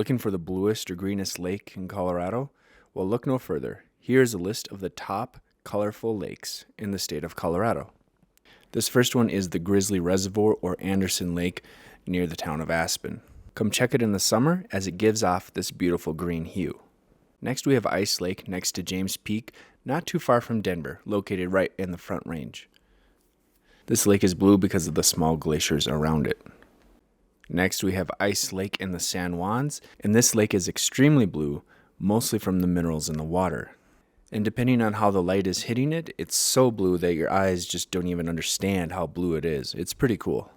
Looking for the bluest or greenest lake in Colorado? Well, look no further. Here's a list of the top colorful lakes in the state of Colorado. This first one is the Grizzly Reservoir or Anderson Lake near the town of Aspen. Come check it in the summer as it gives off this beautiful green hue. Next we have Ice Lake next to James Peak, not too far from Denver, located right in the Front Range. This lake is blue because of the small glaciers around it. Next we have Ice Lake in the San Juans, and this lake is extremely blue, mostly from the minerals in the water. And depending on how the light is hitting it, it's so blue that your eyes just don't even understand how blue it is. It's pretty cool.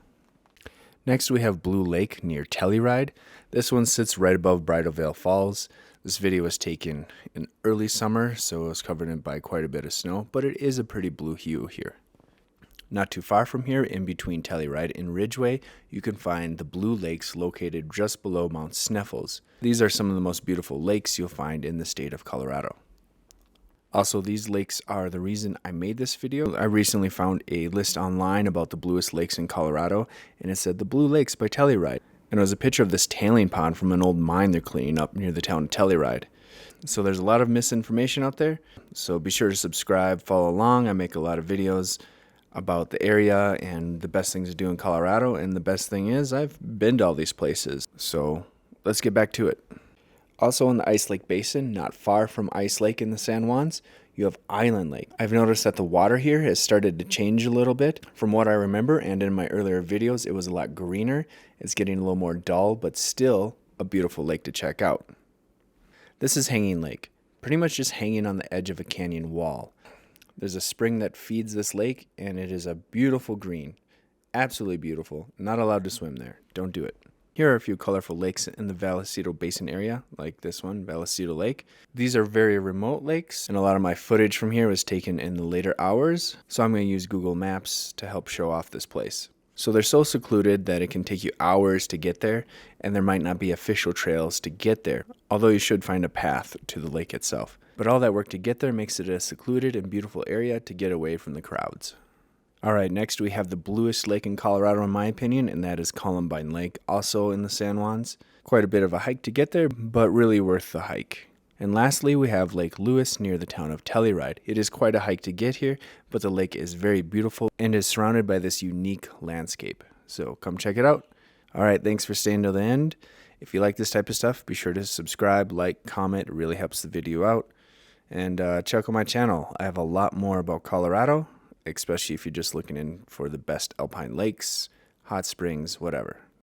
Next we have Blue Lake near Telluride. This one sits right above Bridal Veil Falls. This video was taken in early summer, so it was covered by quite a bit of snow, but it is a pretty blue hue here. Not too far from here, in between Telluride and Ridgeway, you can find the Blue Lakes located just below Mount Sneffels. These are some of the most beautiful lakes you'll find in the state of Colorado. Also, these lakes are the reason I made this video. I recently found a list online about the bluest lakes in Colorado, and it said the Blue Lakes by Telluride. And it was a picture of this tailing pond from an old mine they're cleaning up near the town of Telluride. So there's a lot of misinformation out there, so be sure to subscribe, follow along. I make a lot of videos about the area and the best things to do in Colorado, and the best thing is I've been to all these places. So let's get back to it. Also in the Ice Lake Basin, not far from Ice Lake in the San Juans, you have Island Lake. I've noticed that the water here has started to change a little bit. From what I remember, and in my earlier videos, it was a lot greener. It's getting a little more dull, but still a beautiful lake to check out. This is Hanging Lake, pretty much just hanging on the edge of a canyon wall. There's a spring that feeds this lake, and it is a beautiful green. Absolutely beautiful. Not allowed to swim there. Don't do it. Here are a few colorful lakes in the Vallecito Basin area, like this one, Vallecito Lake. These are very remote lakes, and a lot of my footage from here was taken in the later hours, so I'm going to use Google Maps to help show off this place. So they're so secluded that it can take you hours to get there, and there might not be official trails to get there, although you should find a path to the lake itself. But all that work to get there makes it a secluded and beautiful area to get away from the crowds. Alright, next we have the bluest lake in Colorado in my opinion, and that is Columbine Lake, also in the San Juans. Quite a bit of a hike to get there, but really worth the hike. And lastly, we have Lake Lewis near the town of Telluride. It is quite a hike to get here, but the lake is very beautiful and is surrounded by this unique landscape. So come check it out. Alright, thanks for staying till the end. If you like this type of stuff, be sure to subscribe, like, comment. It really helps the video out. And check out my channel. I have a lot more about Colorado, especially if you're just looking in for the best alpine lakes, hot springs, whatever.